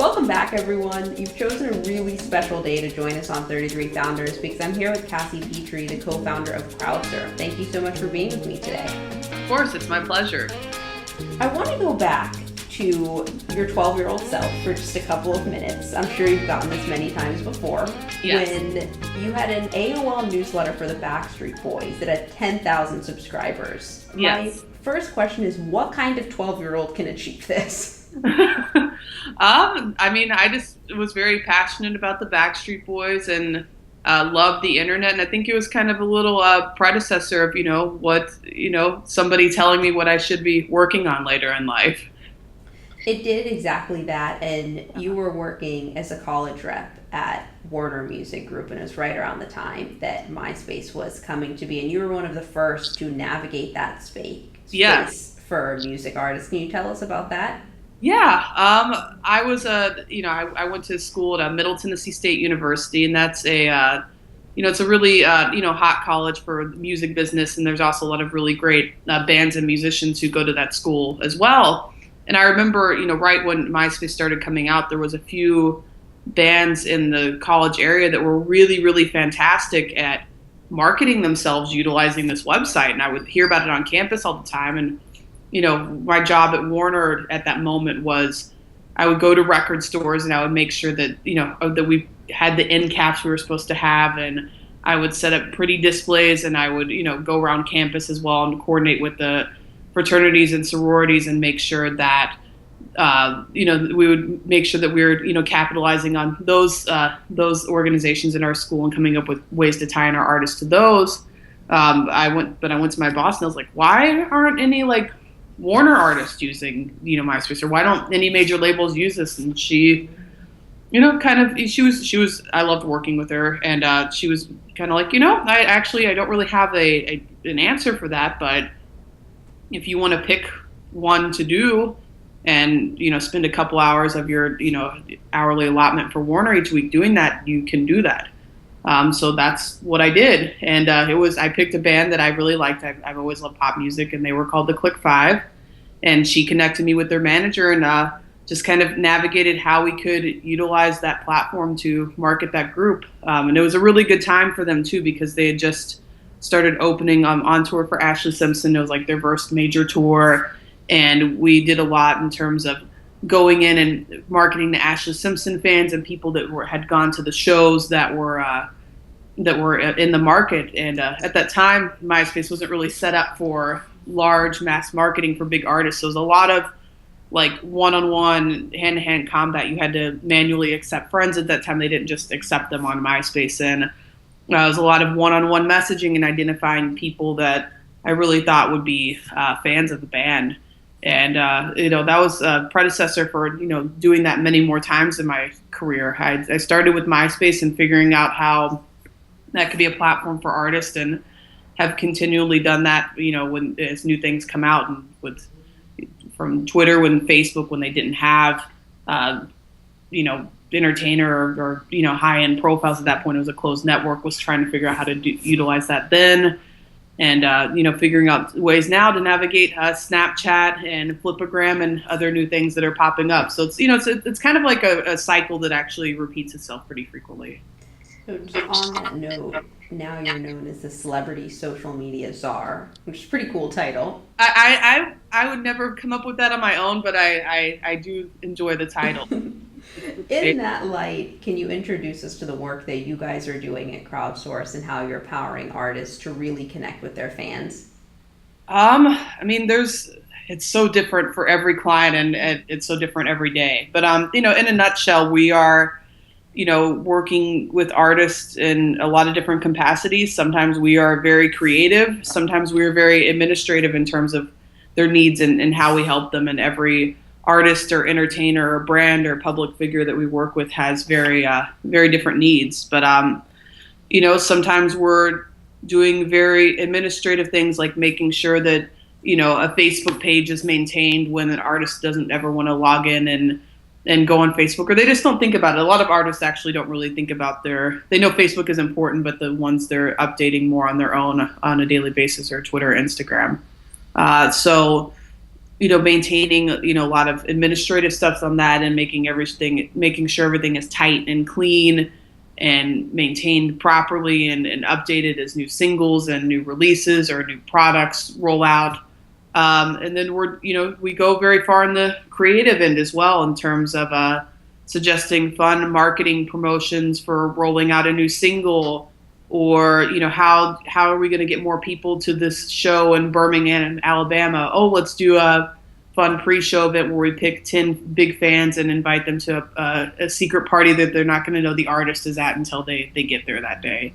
Welcome back, everyone. You've chosen a really special day to join us on 33 Founders because I'm here with Cassie Petrie, the co-founder of Crowdsource. Thank you so much for being with me today. Of course, it's my pleasure. I want to go back to your 12-year-old self for just a couple of minutes. I'm sure you've gotten this many times before. Yes. When you had an AOL newsletter for the Backstreet Boys that had 10,000 subscribers. Yes. My first question is, what kind of 12-year-old can achieve this? I just was very passionate about the Backstreet Boys and loved the internet. And I think it was kind of a little predecessor of, somebody telling me what I should be working on later in life. It did exactly that, and you were working as a college rep at Warner Music Group, and it was right around the time that MySpace was coming to be, and you were one of the first to navigate that space for music artists. Can you tell us about that? Yeah, I was I went to school at Middle Tennessee State University, and that's it's a really hot college for music business, and there's also a lot of really great bands and musicians who go to that school as well. And I remember, right when MySpace started coming out, there was a few bands in the college area that were really, really fantastic at marketing themselves utilizing this website. And I would hear about it on campus all the time. And, my job at Warner at that moment was I would go to record stores and I would make sure that, that we had the end caps we were supposed to have. And I would set up pretty displays and I would, go around campus as well and coordinate with the fraternities and sororities and make sure that we would make sure that we were capitalizing on those organizations in our school and coming up with ways to tie in our artists to those. I went to my boss and I was like, why aren't any Warner artists using MySpace, or why don't any major labels use this? And she she was I loved working with her, and she was kind of like, I don't really have an answer for that, but if you want to pick one to do and, spend a couple hours of your, hourly allotment for Warner each week doing that, you can do that. So that's what I did. And I picked a band that I really liked. I've always loved pop music, and they were called the Click Five. And she connected me with their manager and just kind of navigated how we could utilize that platform to market that group. And it was a really good time for them, too, because they had just started opening on tour for Ashley Simpson. It was like their first major tour, and we did a lot in terms of going in and marketing to Ashley Simpson fans and people that had gone to the shows that were in the market. And at that time, MySpace wasn't really set up for large mass marketing for big artists. So it was a lot of one-on-one, hand-to-hand combat. You had to manually accept friends at that time. They didn't just accept them on MySpace, and it was a lot of one-on-one messaging and identifying people that I really thought would be fans of the band. And, that was a predecessor for, doing that many more times in my career. I started with MySpace and figuring out how that could be a platform for artists, and have continually done that, as new things come out, and from Twitter, when Facebook, when they didn't have, entertainer or high-end profiles at that point. It was a closed network, was trying to figure out how to utilize that then, and figuring out ways now to navigate Snapchat and Flipagram and other new things that are popping up. So it's kind of like a cycle that actually repeats itself pretty frequently. So just on that note, now you're known as the celebrity social media czar, which is a pretty cool title. I would never come up with that on my own, but I do enjoy the title. In that light, can you introduce us to the work that you guys are doing at Crowdsource and how you're empowering artists to really connect with their fans? It's so different for every client, and it's so different every day. But in a nutshell, we are working with artists in a lot of different capacities. Sometimes we are very creative. Sometimes we are very administrative in terms of their needs and how we help them. And every artist or entertainer or brand or public figure that we work with has very, very different needs. But, sometimes we're doing very administrative things like making sure that, a Facebook page is maintained when an artist doesn't ever want to log in and go on Facebook, or they just don't think about it. A lot of artists actually don't really think about they know Facebook is important, but the ones they're updating more on their own on a daily basis are Twitter or Instagram. So maintaining, a lot of administrative stuff on that and making sure everything is tight and clean and maintained properly and updated as new singles and new releases or new products roll out. And then we go very far in the creative end as well in terms of suggesting fun marketing promotions for rolling out a new single, or how are we going to get more people to this show in Birmingham, Alabama? Oh, let's do a fun pre-show event where we pick 10 big fans and invite them to a secret party that they're not going to know the artist is at until they get there that day.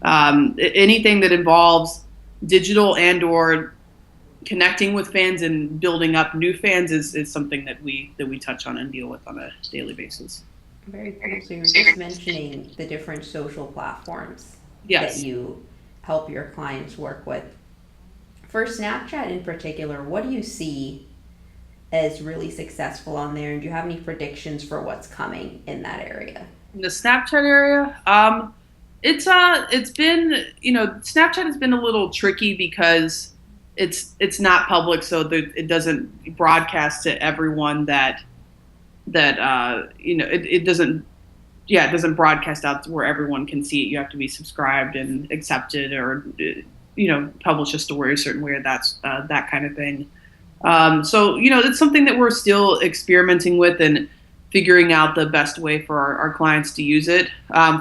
Anything that involves digital and or connecting with fans and building up new fans is something that we touch on and deal with on a daily basis. Very cool. So you were just mentioning the different social platforms Yes. that you help your clients work with. For Snapchat in particular, what do you see as really successful on there? And do you have any predictions for what's coming in that area? In the Snapchat area, it's been, Snapchat has been a little tricky because it's not public, so it doesn't broadcast to everyone it doesn't broadcast out to where everyone can see it. You have to be subscribed and accepted, or publish a story a certain way. That's that kind of thing. So it's something that we're still experimenting with and figuring out the best way for our clients to use it.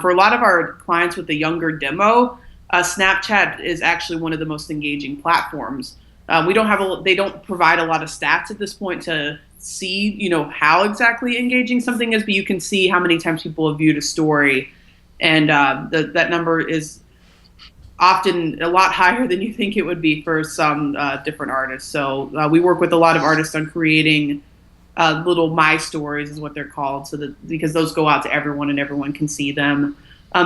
For a lot of our clients with the younger demo, Snapchat is actually one of the most engaging platforms. They don't provide a lot of stats at this point to see, how exactly engaging something is, but you can see how many times people have viewed a story, and that number is often a lot higher than you think it would be for some different artists. So we work with a lot of artists on creating little My Stories is what they're called, because those go out to everyone and everyone can see them.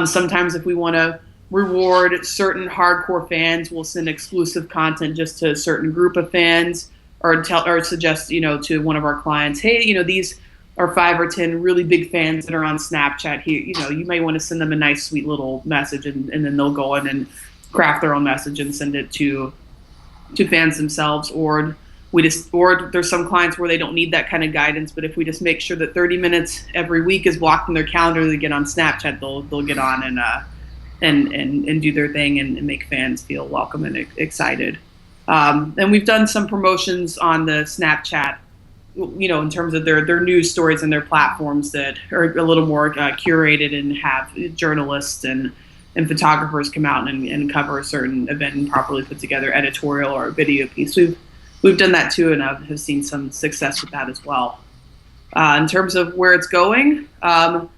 Sometimes if we want to reward certain hardcore fans, we'll send exclusive content just to a certain group of fans, or suggest, to one of our clients, hey, these are 5 or 10 really big fans that are on Snapchat here. You may want to send them a nice, sweet little message, and then they'll go in and craft their own message and send it to fans themselves. Or there's some clients where they don't need that kind of guidance, but if we just make sure that 30 minutes every week is blocked in their calendar to get on Snapchat, they'll get on and do their thing and make fans feel welcome and excited. And we've done some promotions on the Snapchat, in terms of their news stories and their platforms that are a little more curated and have journalists and photographers come out and cover a certain event and properly put together editorial or a video piece. We've done that too, and have seen some success with that as well. In terms of where it's going, I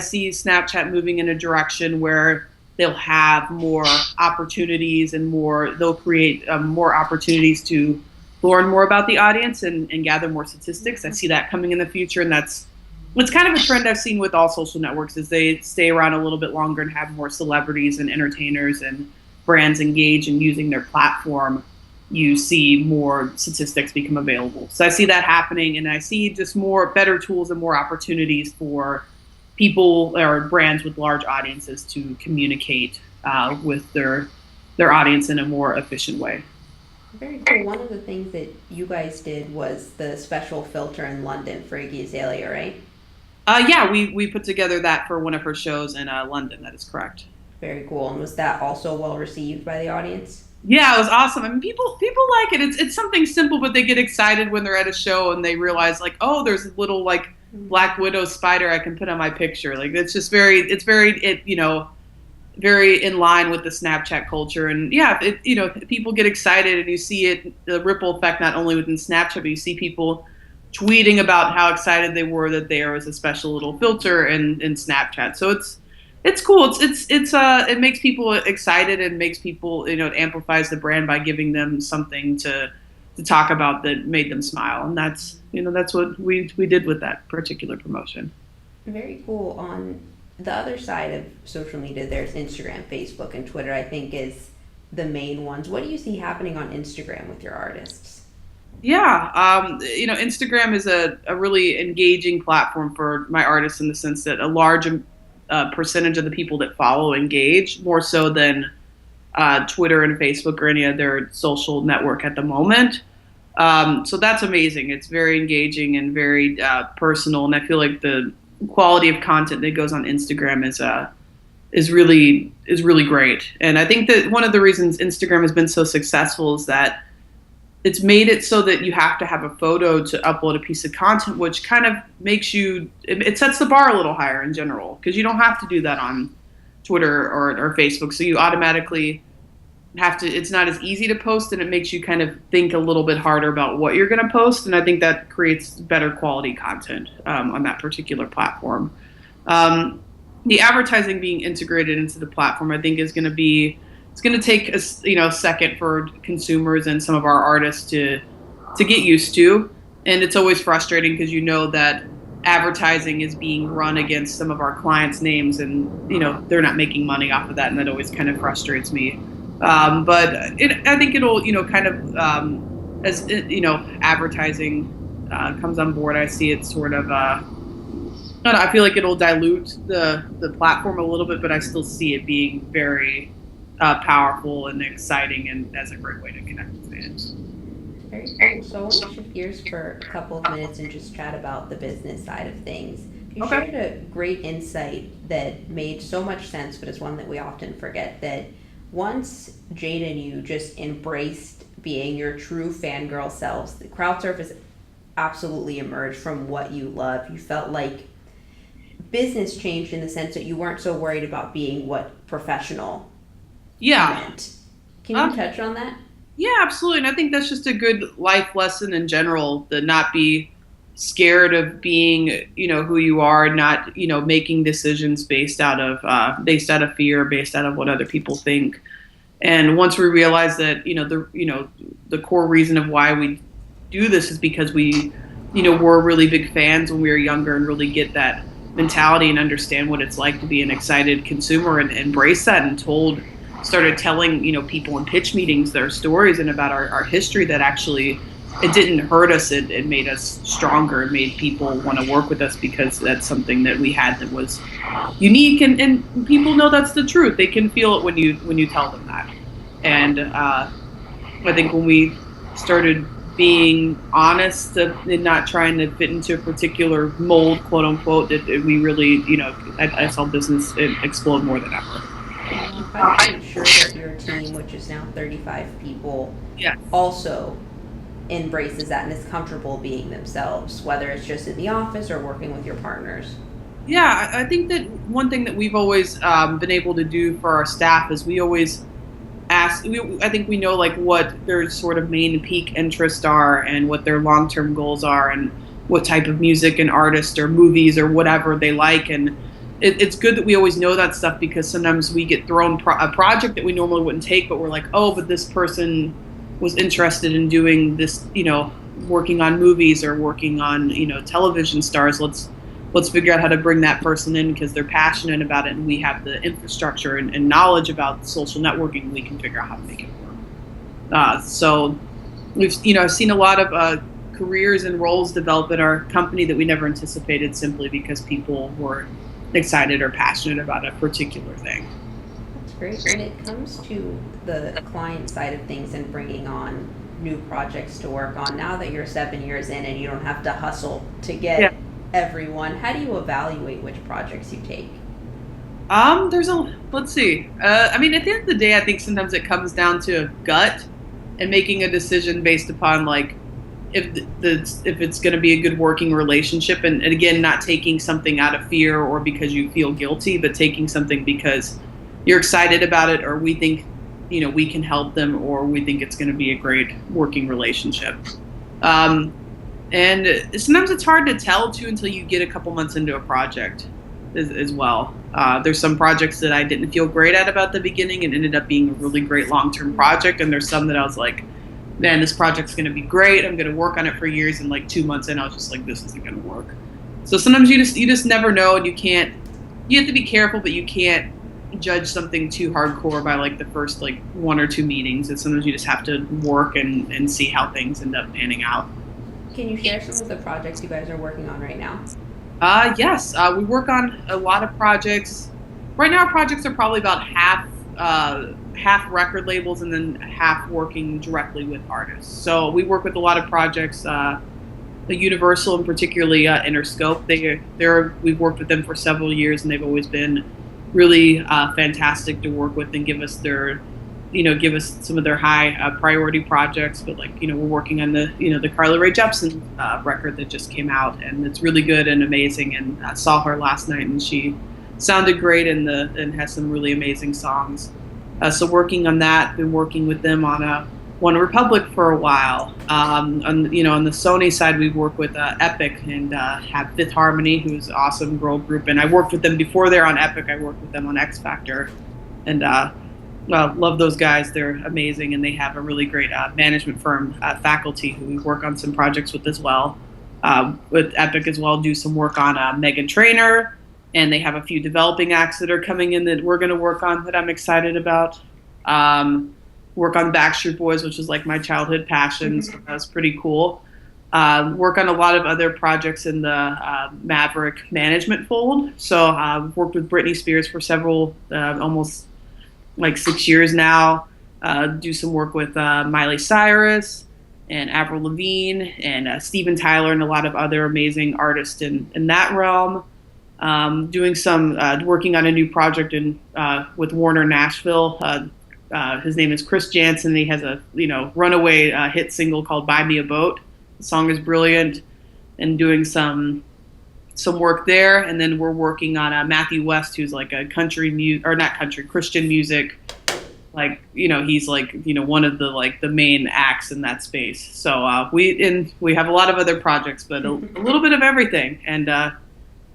see Snapchat moving in a direction where they'll have more opportunities and they'll create more opportunities to learn more about the audience and gather more statistics. I see that coming in the future, and it's kind of a trend I've seen with all social networks, is they stay around a little bit longer and have more celebrities and entertainers and brands engage in using their platform. You see more statistics become available. So I see that happening, and I see just better tools and more opportunities for people or brands with large audiences to communicate with their audience in a more efficient way. Very cool. One of the things that you guys did was the special filter in London for Iggy Azalea, right? Yeah, we put together that for one of her shows in London. That is correct. Very cool. And was that also well received by the audience? Yeah, it was awesome. I mean, people like it. It's something simple, but they get excited when they're at a show and they realize, like, oh, there's a little like Black Widow spider I can put on my picture. Like, it's just very in line with the Snapchat culture. And yeah, people get excited, and you see it, the ripple effect, not only within Snapchat, but you see people tweeting about how excited they were that there was a special little filter in Snapchat. So it's cool. It makes people excited and makes people, it amplifies the brand by giving them something to talk about that made them smile. And that's what we did with that particular promotion. Very cool. On the other side of social media, there's Instagram, Facebook, and Twitter, I think, is the main ones. What do you see happening on Instagram with your artists? Yeah, Instagram is a really engaging platform for my artists, in the sense that a large percentage of the people that follow engage, more so than Twitter and Facebook or any other social network at the moment. So that's amazing. It's very engaging and very personal, and I feel like the quality of content that goes on Instagram is really great. And I think that one of the reasons Instagram has been so successful is that it's made it so that you have to have a photo to upload a piece of content, which kind of makes it sets the bar a little higher in general because you don't have to do that on Twitter or Facebook. So you automatically have to, it's not as easy to post, and it makes you kind of think a little bit harder about what you're going to post. And I think that creates better quality content on that particular platform. The advertising being integrated into the platform, I think, is going to be, it's going to take a second for consumers and some of our artists to get used to. And it's always frustrating because you know that advertising is being run against some of our clients' names, and they're not making money off of that, and that always kind of frustrates me. But I think it'll kind of as advertising comes on board, I see it sort of. I don't know, I feel like it'll dilute the platform a little bit, but I still see it being very powerful and exciting, and as a great way to connect with fans. Very cool. So I want to shift gears for a couple of minutes and just chat about the business side of things. You Okay. shared a great insight that made so much sense, but is one that we often forget, that once Jade and you just embraced being your true fangirl selves, the Crowdsurf has absolutely emerged from what you love. You felt like business changed in the sense that you weren't so worried about being what professional Yeah. meant. Can you Um, touch on that? yeah, absolutely. And I think that's just a good life lesson in general, to not be scared of being, who you are, not, making decisions based out of fear, based out of what other people think. And once we realize that, the core reason of why we do this is because we, were really big fans when we were younger, and really get that mentality and understand what it's like to be an excited consumer, and embrace that, and started telling, people in pitch meetings their stories and about our history, that actually it didn't hurt us. It made us stronger. It made people want to work with us because that's something that we had that was unique, and people know that's the truth. They can feel it when you tell them that. And I think when we started being honest and not trying to fit into a particular mold, quote unquote, that we really, I saw business explode more than ever. I'm pretty sure that your team, which is now 35 people, Yeah. also embraces that and is comfortable being themselves, whether it's just in the office or working with your partners. Yeah, I think that one thing that we've always been able to do for our staff is we always ask. I think we know like what their sort of main peak interests are, and what their long term goals are, and what type of music and artist or movies or whatever they like. And it's good that we always know that stuff, because sometimes we get thrown a project that we normally wouldn't take, but we're like, oh, but this person was interested in doing this, working on movies or working on, television stars. Let's figure out how to bring that person in, because they're passionate about it, and we have the infrastructure and knowledge about social networking. We can figure out how to make it work. So I've seen a lot of careers and roles develop at our company that we never anticipated, simply because people were excited or passionate about a particular thing. That's great. When it comes to the client side of things and bringing on new projects to work on, now that you're 7 years in and you don't have to hustle to Yeah. get everyone, how do you evaluate which projects you take? Let's see. I mean, at the end of the day, I think sometimes it comes down to a gut and making a decision based upon like if it's going to be a good working relationship, and again, not taking something out of fear or because you feel guilty, but taking something because you're excited about it, or we think, we can help them, or we think it's going to be a great working relationship. Um, and sometimes it's hard to tell too until you get a couple months into a project as well. There's some projects that I didn't feel great at about the beginning and ended up being a really great long-term project. And there's some that I was like, man, this project's going to be great. I'm going to work on it for years. And like 2 months in, I was just like, this isn't going to work. So sometimes you just never know, and you have to be careful, but you can't judge something too hardcore by like the first like 1 or 2 meetings. And sometimes you just have to work and see how things end up panning out. Can you share some of the projects you guys are working on right now? Yes, we work on a lot of projects. Right now, our projects are probably about half record labels and then half working directly with artists. So we work with a lot of projects, the Universal and particularly Interscope. We've worked with them for several years, and they've always been really fantastic to work with and give us some of their high priority projects. But we're working on the Carly Rae Jepsen record that just came out, and it's really good and amazing. And I saw her last night, and she sounded great and has some really amazing songs. So working on that, been working with them on One Republic for a while. On the Sony side, we've worked with Epic and have Fifth Harmony, who's an awesome girl group. And I worked with them before they're on Epic. I worked with them on X Factor, and love those guys. They're amazing, and they have a really great management firm, faculty, who we work on some projects with as well. With Epic as well, do some work on Meghan Trainor, and they have a few developing acts that are coming in that we're going to work on that I'm excited about. Work on Backstreet Boys, which is like my childhood passion, so that was pretty cool. Work on a lot of other projects in the Maverick management fold. So worked with Britney Spears for several, almost like 6 years now. Do some work with Miley Cyrus and Avril Lavigne and Steven Tyler and a lot of other amazing artists in that realm. Doing some working on a new project with Warner Nashville. His name is Chris Jansen. He has a runaway hit single called "Buy Me a Boat." The song is brilliant, and doing some work there. And then we're working on Matthew West, who's like a Christian music. He's one of the main acts in that space. So we have a lot of other projects, but a little bit of everything, and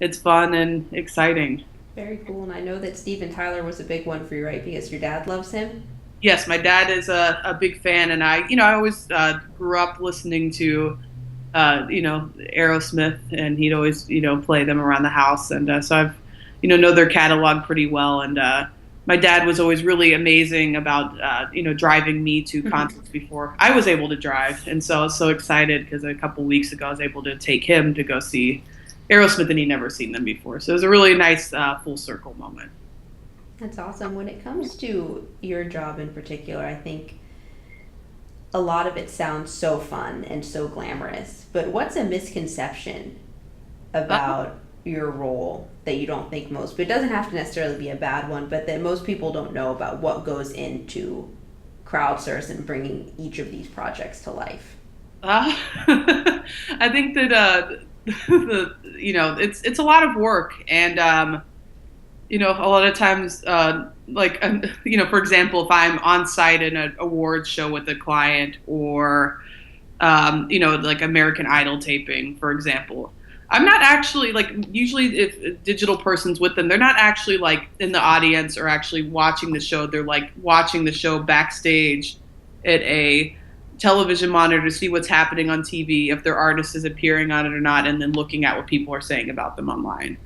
it's fun and exciting. Very cool. And I know that Steven Tyler was a big one for you, right? Because your dad loves him? Yes, my dad is a big fan, and I always grew up listening to, Aerosmith, and he'd always, play them around the house. And so I've, know their catalog pretty well. And my dad was always really amazing about, driving me to concerts before I was able to drive. And so I was so excited because a couple weeks ago I was able to take him to go see Aerosmith, and he'd never seen them before. So it was a really nice full circle moment. That's awesome. When it comes to your job in particular, I think a lot of it sounds so fun and so glamorous. But what's a misconception about your role that you don't think but it doesn't have to necessarily be a bad one, but that most people don't know about what goes into Crowdsource and bringing each of these projects to life? I think that it's a lot of work, and a lot of times for example, if I'm on site in an awards show with a client, or like American Idol taping, for example, I'm not actually usually if a digital person's with them, they're not actually in the audience or actually watching the show. They're watching the show backstage at a television monitor to see what's happening on TV, if their artist is appearing on it or not, and then looking at what people are saying about them online.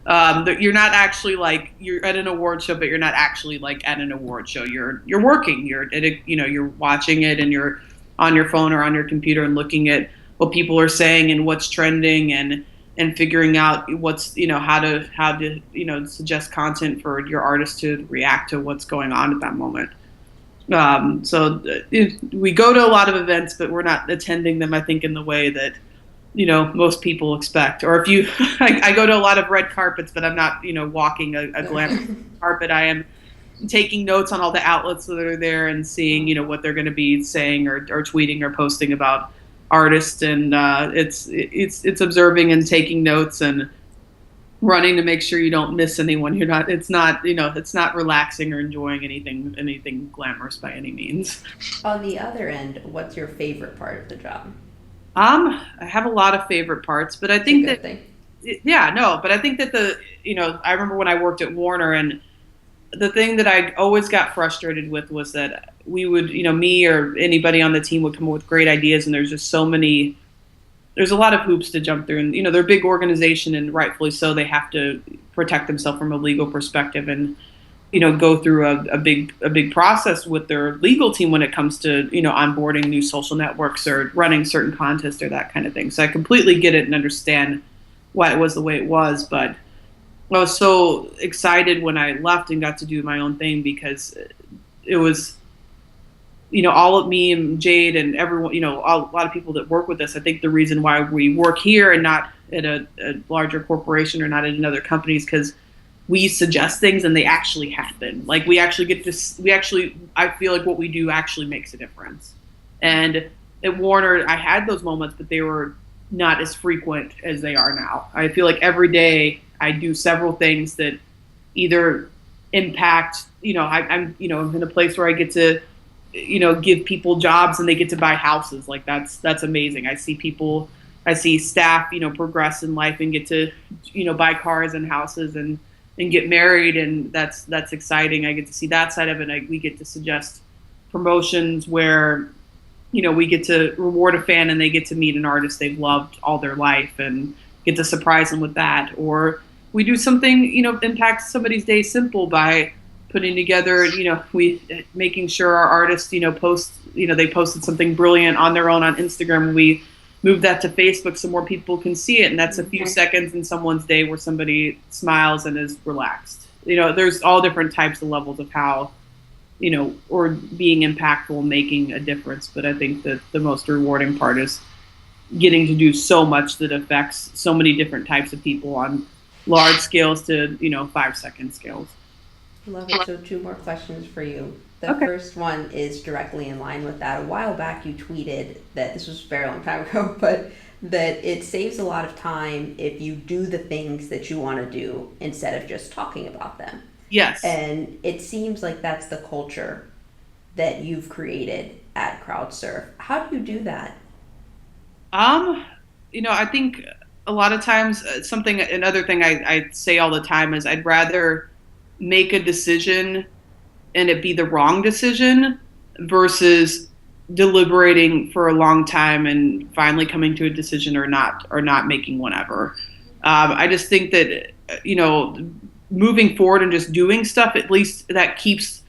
You're not actually you're at an award show, but you're not actually at an award show. You're working. You're at you're watching it, and you're on your phone or on your computer and looking at what people are saying and what's trending, and figuring out what's how to suggest content for your artist to react to what's going on at that moment. So we go to a lot of events, but we're not attending them, I think, in the way that, most people expect. Or if I go to a lot of red carpets, but I'm not, walking a glamorous carpet. I am taking notes on all the outlets that are there and seeing, what they're going to be saying or tweeting or posting about artists. And it's observing and taking notes and running to make sure you don't miss anyone. It's not relaxing or enjoying anything glamorous by any means. On the other end, what's your favorite part of the job? I have a lot of favorite parts, but I think that but I think that I remember when I worked at Warner, and the thing that I always got frustrated with was that we would, me or anybody on the team would come up with great ideas, and there's a lot of hoops to jump through, and they're a big organization, and rightfully so. They have to protect themselves from a legal perspective, and go through a big process with their legal team when it comes to onboarding new social networks or running certain contests or that kind of thing. So I completely get it and understand why it was the way it was, but I was so excited when I left and got to do my own thing, because it was, all of me and Jade and everyone, a lot of people that work with us. I think the reason why we work here and not at a larger corporation or not at another company is because we suggest things and they actually happen. Like we actually get this, I feel like what we do actually makes a difference. And at Warner, I had those moments, but they were not as frequent as they are now. I feel like every day I do several things that either impact, I'm in a place where I get to, give people jobs and they get to buy houses. Like that's amazing. I see staff, progress in life and get to, buy cars and houses and get married. And that's exciting. I get to see that side of it. We get to suggest promotions where, we get to reward a fan and they get to meet an artist they've loved all their life and get to surprise them with that. Or we do something, impact somebody's day simple by putting together, making sure our artists, post, they posted something brilliant on their own on Instagram. And we move that to Facebook so more people can see it. And that's a few seconds in someone's day where somebody smiles and is relaxed. There's all different types of levels of how, or being impactful, making a difference. But I think that the most rewarding part is getting to do so much that affects so many different types of people on large scales to, 5-second scales. Love it. So 2 more questions for you. The Okay. first one is directly in line with that. A while back, you tweeted that this was a very long time ago, but that it saves a lot of time if you do the things that you want to do instead of just talking about them. Yes. And it seems like that's the culture that you've created at Crowdsurf. How do you do that? I think a lot of times another thing I say all the time is I'd rather make a decision and it be the wrong decision versus deliberating for a long time and finally coming to a decision or not making one ever. I just think that, moving forward and just doing stuff, at least that keeps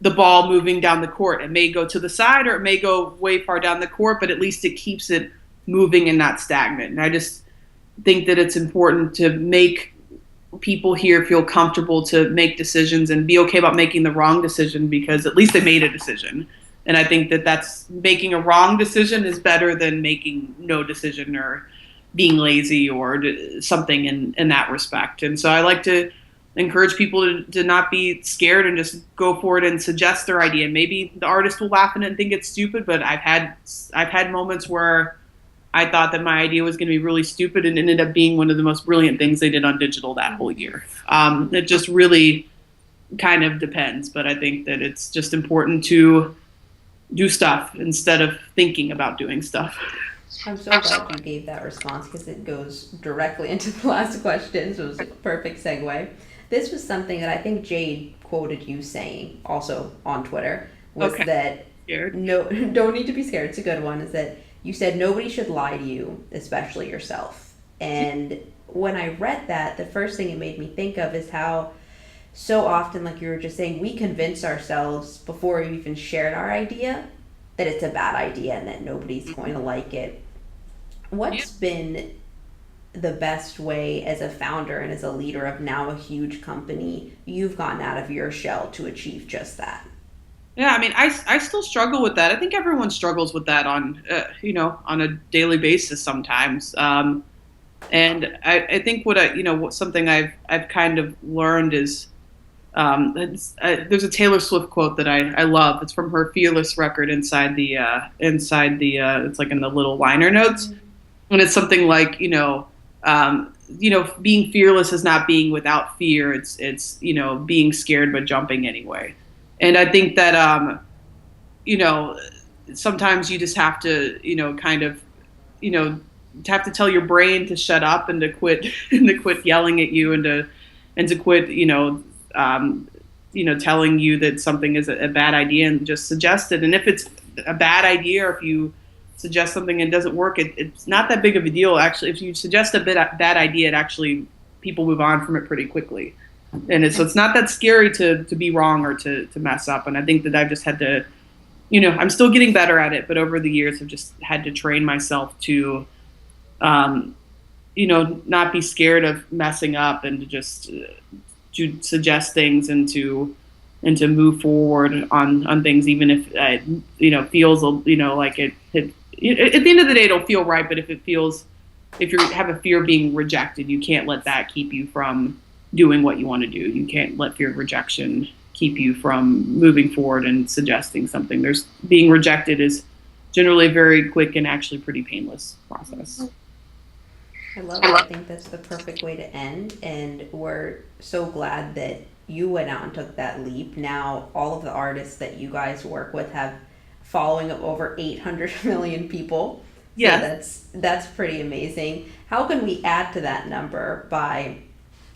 the ball moving down the court. It may go to the side or it may go way far down the court, but at least it keeps it moving and not stagnant. And I just think that it's important to make people here feel comfortable to make decisions and be okay about making the wrong decision because at least they made a decision. And I think that that's making a wrong decision is better than making no decision or being lazy or something in that respect. And so I like to encourage people to not be scared and just go for it and suggest their idea. Maybe the artist will laugh at it and think it's stupid, but I've had moments where I thought that my idea was going to be really stupid and ended up being one of the most brilliant things they did on digital that whole year. It just really kind of depends, but I think that it's just important to do stuff instead of thinking about doing stuff. I'm so glad you gave that response because it goes directly into the last question, so it was a perfect segue. This was something that I think Jade quoted you saying also on Twitter, was Okay. that Scared. no, don't need to be scared. It's a good one. Is that you said nobody should lie to you, especially yourself. And when I read that, the first thing it made me think of is how so often, like you were just saying, we convince ourselves before we even shared our idea that it's a bad idea and that nobody's going to like it. What's been the best way as a founder and as a leader of now a huge company you've gotten out of your shell to achieve just that? Yeah, I mean, I still struggle with that. I think everyone struggles with that on a daily basis sometimes. And I think what something I've kind of learned is there's a Taylor Swift quote that I love. It's from her Fearless record inside the it's like in the little liner notes, and it's something like being fearless is not being without fear. It's being scared but jumping anyway. And I think that sometimes you just have to have to tell your brain to shut up and to quit and to quit yelling at you and to quit telling you that something is a bad idea and just suggest it. And if it's a bad idea or if you suggest something and it doesn't work, it's not that big of a deal. Actually, if you suggest a bad idea, it actually people move on from it pretty quickly. And so it's not that scary to be wrong or to mess up. And I think that I've just had to, I'm still getting better at it, but over the years I've just had to train myself to, not be scared of messing up and to just to suggest things and to and to move forward on things, even if feels like at the end of the day it'll feel right. But if you have a fear of being rejected, you can't let that keep you from doing what you want to do. You can't let fear of rejection keep you from moving forward and suggesting something. Being rejected is generally a very quick and actually pretty painless process. I love it. I think that's the perfect way to end. And we're so glad that you went out and took that leap. Now, all of the artists that you guys work with have following of over 800 million people. Yeah. So that's pretty amazing. How can we add to that number by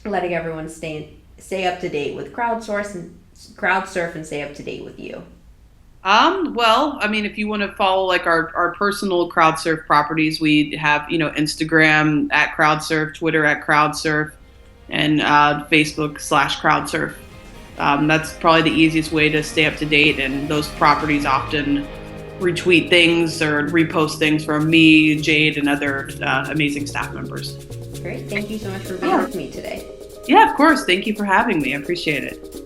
letting everyone stay up to date with Crowdsurf and stay up to date with you? Well, I mean, if you want to follow like our personal Crowdsurf properties, we have, Instagram at Crowdsurf, Twitter at Crowdsurf, and Facebook/Crowdsurf. That's probably the easiest way to stay up to date. And those properties often retweet things or repost things from me, Jade, and other amazing staff members. Great. Thank you so much for being with me today. Yeah, of course. Thank you for having me. I appreciate it.